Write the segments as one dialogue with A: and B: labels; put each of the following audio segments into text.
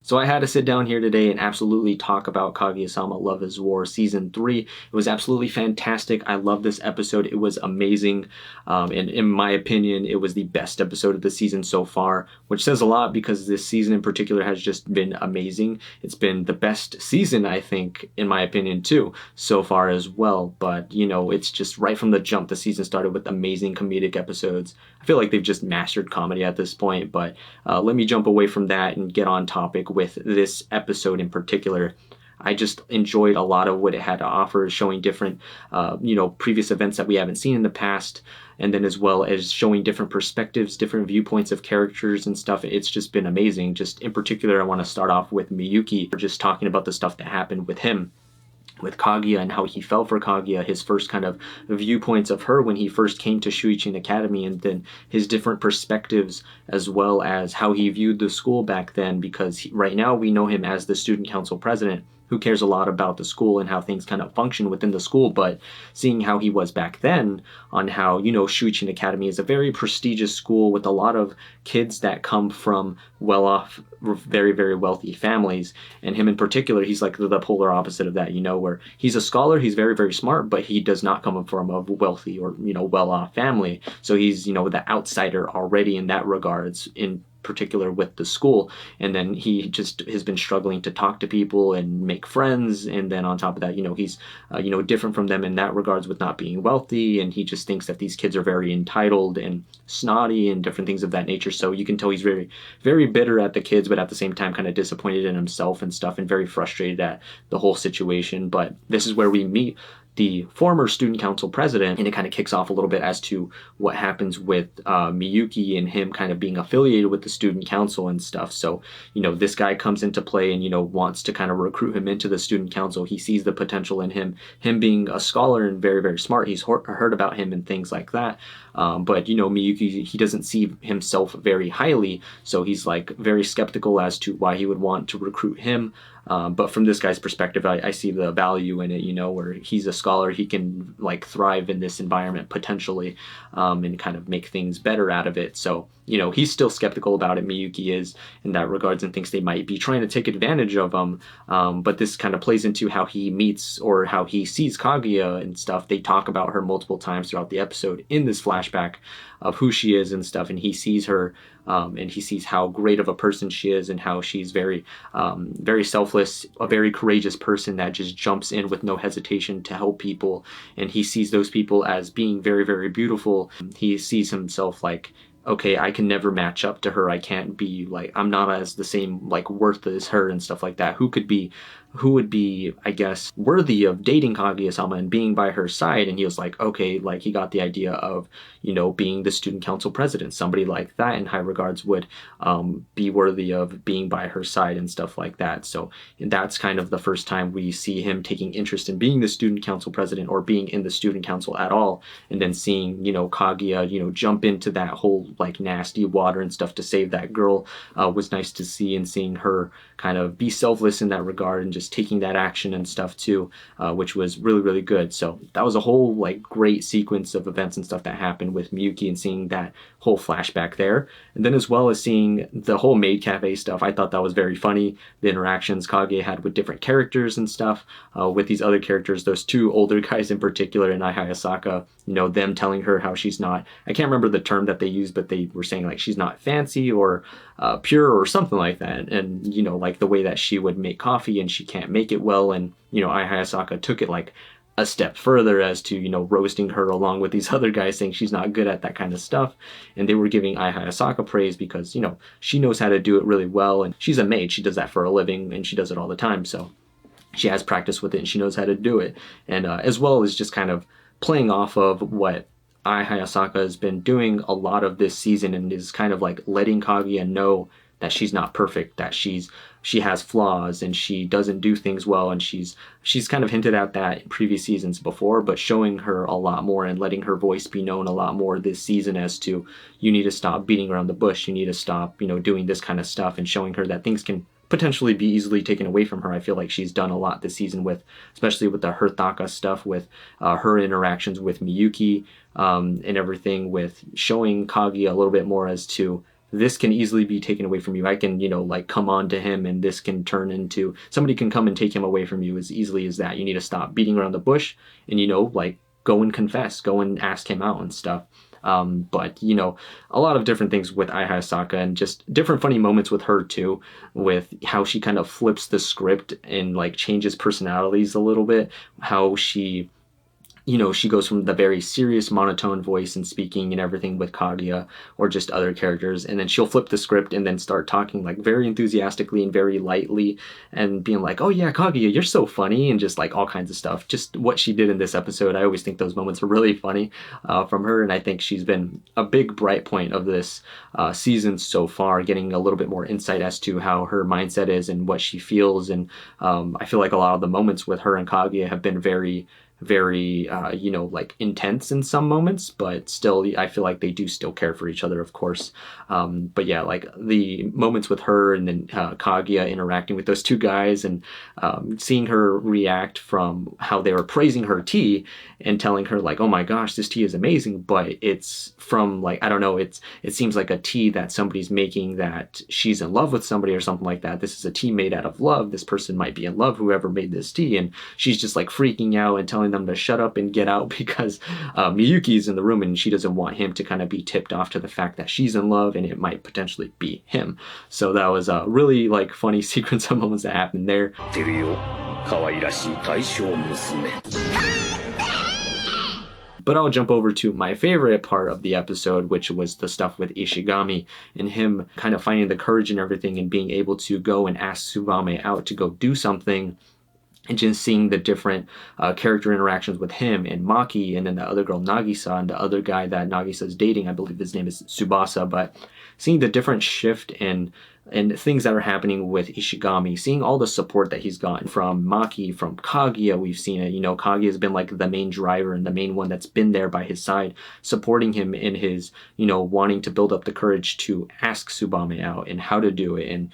A: So I had to sit down here today and absolutely talk about Kaguya-sama Love is War Season 3. It was absolutely fantastic. I love this episode. It was amazing. And in my opinion, it was the best episode of the season so far, which says a lot because this season in particular has just been amazing. It's been the best season, I think, in my opinion, too, so far as well. But, you know, it's just right from the jump, the season started with amazing comedic episodes. I feel like they've just mastered comedy at this point, but let me jump away from that and get on topic with this episode in particular. I just enjoyed a lot of what it had to offer, showing different, previous events that we haven't seen in the past, and then as well as showing different perspectives, different viewpoints of characters and stuff. It's just been amazing. Just in particular, I want to start off with Miyuki, just talking about the stuff that happened with him, with Kaguya, and how he fell for Kaguya, his first kind of viewpoints of her when he first came to Shuichi Academy, and then his different perspectives as well as how he viewed the school back then, because right now we know him as the student council president who cares a lot about the school and how things kind of function within the school. But seeing how he was back then, on how, Shuichi Academy is a very prestigious school with a lot of kids that come from well-off, very, very wealthy families. And him in particular, he's like the polar opposite of that, where he's a scholar, he's very, very smart, but he does not come from a wealthy or, well-off family. So he's, the outsider already in that regards, in particular with the school. And then he just has been struggling to talk to people and make friends. And then on top of that, he's different from them in that regards with not being wealthy, and he just thinks that these kids are very entitled and snotty and different things of that nature. So you can tell he's very, very bitter at the kids, but at the same time kind of disappointed in himself and stuff, and very frustrated at the whole situation. But this is where we meet the former student council president, and it kind of kicks off a little bit as to what happens with Miyuki and him kind of being affiliated with the student council and stuff. So, this guy comes into play and, wants to kind of recruit him into the student council. He sees the potential in him being a scholar and very, very smart. He's heard about him and things like that. But, Miyuki, he doesn't see himself very highly. So he's like very skeptical as to why he would want to recruit him. But from this guy's perspective, I see the value in it, where he's a scholar, he can like thrive in this environment potentially, and kind of make things better out of it. So, he's still skeptical about it. Miyuki is in that regards, and thinks they might be trying to take advantage of him. But this kind of plays into how he meets or how he sees Kaguya and stuff. They talk about her multiple times throughout the episode in this flashback of who she is and stuff. And he sees her, and he sees how great of a person she is, and how she's very, very selfless, a very courageous person that just jumps in with no hesitation to help people. And he sees those people as being very, very beautiful. He sees himself like, okay, I can never match up to her. I can't be like, I'm not as the same like worth as her and stuff like that. Who would be, I guess, worthy of dating Kaguya-sama and being by her side? And he was like, okay, like he got the idea of, being the student council president. Somebody like that in high regards would be worthy of being by her side and stuff like that. So that's kind of the first time we see him taking interest in being the student council president or being in the student council at all. And then seeing, Kaguya, jump into that whole like nasty water and stuff to save that girl was nice to see, and seeing her kind of be selfless in that regard and just taking that action and stuff too, which was really, really good. So that was a whole like great sequence of events and stuff that happened with Miyuki, and seeing that whole flashback there. And then as well as seeing the whole maid cafe stuff, I thought that was very funny. The interactions Kage had with different characters and stuff, with these other characters, those two older guys in particular, and Ai Hayasaka, them telling her how she's not, I can't remember the term that they used, but they were saying like she's not fancy or pure or something like that. And, like the way that she would make coffee and she can't make it well. And, Ai Hayasaka took it like a step further as to, roasting her along with these other guys, saying she's not good at that kind of stuff. And they were giving Ai Hayasaka praise because, she knows how to do it really well. And she's a maid. She does that for a living, and she does it all the time. So she has practice with it and she knows how to do it. And as well as just kind of playing off of what Ai Hayasaka has been doing a lot of this season, and is kind of like letting Kaguya know that she's not perfect, that she has flaws and she doesn't do things well, and she's kind of hinted at that in previous seasons before, but showing her a lot more and letting her voice be known a lot more this season as to, you need to stop beating around the bush, you need to stop, doing this kind of stuff, and showing her that things can potentially be easily taken away from her. I feel like she's done a lot this season with, especially with the Herthaka stuff, with her interactions with Miyuki, and everything, with showing Kaguya a little bit more as to this can easily be taken away from you. I can, like come on to him and this can turn into, somebody can come and take him away from you as easily as that. You need to stop beating around the bush and, like go and confess, go and ask him out and stuff. But a lot of different things with Ai Hayasaka and just different funny moments with her too, with how she kind of flips the script and like changes personalities a little bit, how she she goes from the very serious monotone voice and speaking and everything with Kaguya or just other characters, and then she'll flip the script and then start talking like very enthusiastically and very lightly and being like, oh yeah, Kaguya, you're so funny, and just like all kinds of stuff. Just what she did in this episode, I always think those moments are really funny from her, and I think she's been a big bright point of this season so far, getting a little bit more insight as to how her mindset is and what she feels. And I feel like a lot of the moments with her and Kaguya have been very like intense in some moments, but still I feel like they do still care for each other, of course. But yeah, like the moments with her and then Kaguya interacting with those two guys and seeing her react from how they were praising her tea and telling her like, oh my gosh, this tea is amazing, but it's from like, I don't know, it seems like a tea that somebody's making that she's in love with somebody or something like that. This is a tea made out of love. This person might be in love, whoever made this tea, and she's just like freaking out and telling them to shut up and get out because Miyuki's in the room and she doesn't want him to kind of be tipped off to the fact that she's in love and it might potentially be him. So that was a really like funny sequence of moments that happened there. But I'll jump over to my favorite part of the episode, which was the stuff with Ishigami and him kind of finding the courage and everything and being able to go and ask Tsubame out to go do something. And just seeing the different character interactions with him and Maki, and then the other girl Nagisa, and the other guy that Nagisa's dating, I believe his name is Tsubasa. But seeing the different shift and things that are happening with Ishigami, seeing all the support that he's gotten from Maki, from Kaguya, we've seen it. Kaguya has been like the main driver and the main one that's been there by his side, supporting him in his, wanting to build up the courage to ask Tsubame out and how to do it, and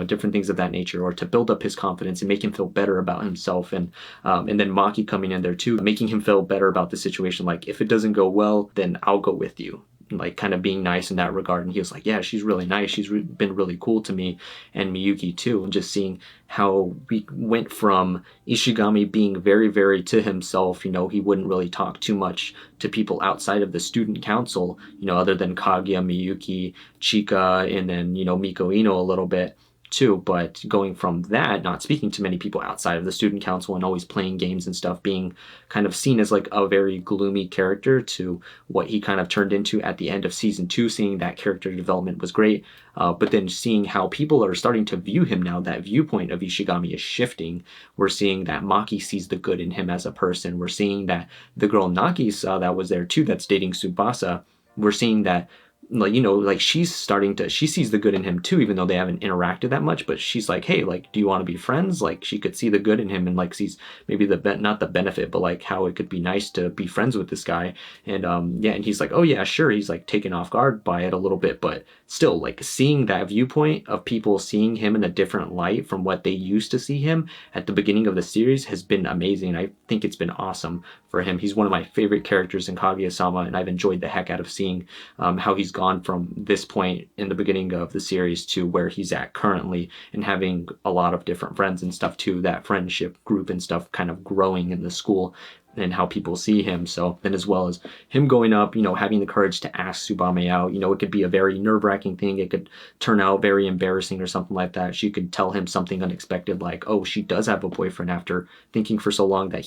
A: different things of that nature, or to build up his confidence and make him feel better about himself. And then Maki coming in there too, making him feel better about the situation. Like, if it doesn't go well, then I'll go with you. Like kind of being nice in that regard. And he was like, yeah, she's really nice, she's been really cool to me, and Miyuki too. And just seeing how we went from Ishigami being very, very to himself, he wouldn't really talk too much to people outside of the student council, other than Kaguya, Miyuki, Chika, and then Miko Ino a little bit too. But going from that, not speaking to many people outside of the student council and always playing games and stuff, being kind of seen as like a very gloomy character, to what he kind of turned into at the end of season 2, seeing that character development was great. But then seeing how people are starting to view him now, that viewpoint of Ishigami is shifting. We're seeing that Maki sees the good in him as a person. We're seeing that the girl Nagisa that was there too, that's dating Tsubasa, we're seeing that like she sees the good in him too, even though they haven't interacted that much. But she's like, hey, like, do you want to be friends? Like, she could see the good in him and like sees maybe not the benefit, but like how it could be nice to be friends with this guy. And and he's like, oh yeah, sure. He's like taken off guard by it a little bit, but still, like, seeing that viewpoint of people seeing him in a different light from what they used to see him at the beginning of the series has been amazing. I think it's been awesome for him. He's one of my favorite characters in Kaguya-sama, and I've enjoyed the heck out of seeing how he's gone from this point in the beginning of the series to where he's at currently, and having a lot of different friends and stuff too, that friendship group and stuff kind of growing in the school and how people see him. So then, as well as him going up, having the courage to ask Tsubame out, it could be a very nerve-wracking thing. It could turn out very embarrassing or something like that. She could tell him something unexpected, like, oh, she does have a boyfriend, after thinking for so long that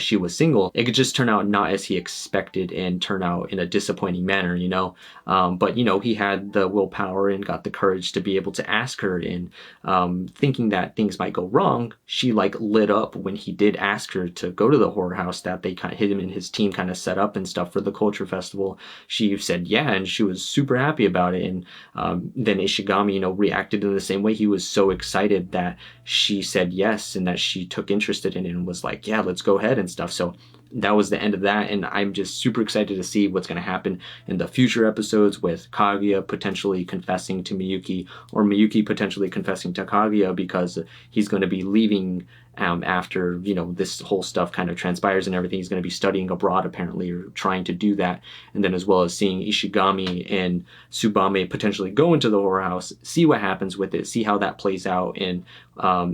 A: she was single. It could just turn out not as he expected and turn out in a disappointing manner, but he had the willpower and got the courage to be able to ask her, and thinking that things might go wrong, she like lit up when he did ask her to go to the horror house that they kind of him and his team kind of set up and stuff for the culture festival. She said yeah, and she was super happy about it. And then Ishigami reacted in the same way. He was so excited that she said yes and that she took interest in it and was like, yeah, let's go ahead and stuff. So that was the end of that, and I'm just super excited to see what's going to happen in the future episodes with Kaguya potentially confessing to Miyuki, or Miyuki potentially confessing to Kaguya, because he's going to be leaving after, you know, this whole stuff kind of transpires and everything. He's going to be studying abroad apparently, or trying to do that, and then as well as seeing Ishigami and Tsubame potentially go into the whorehouse, see what happens with it, see how that plays out, and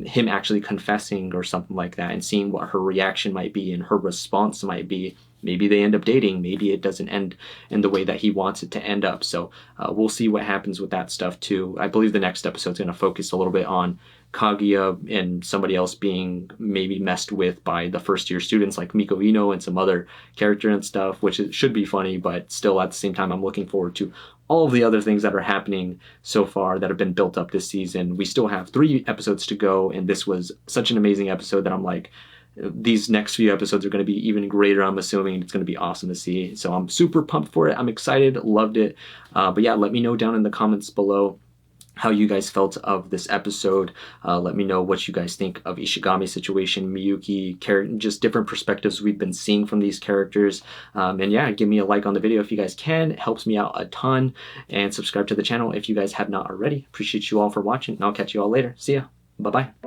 A: him actually confessing or something like that, and seeing what her reaction might be and her response might be. Maybe they end up dating. Maybe it doesn't end in the way that he wants it to end up. So we'll see what happens with that stuff too. I believe the next episode is going to focus a little bit on Kaguya and somebody else being maybe messed with by the first year students like Miko Ino and some other character and stuff, which should be funny, but still at the same time I'm looking forward to all of the other things that are happening so far that have been built up this season. We still have 3 episodes to go, and this was such an amazing episode that I'm like, these next few episodes are going to be even greater. I'm assuming it's going to be awesome to see. So I'm super pumped for it. I'm excited, loved it. But yeah, let me know down in the comments below how you guys felt of this episode. Let me know what you guys think of Ishigami's situation, Miyuki, just different perspectives we've been seeing from these characters. And yeah, give me a like on the video if you guys can. It helps me out a ton. And subscribe to the channel if you guys have not already. Appreciate you all for watching, and I'll catch you all later. See ya. Bye-bye.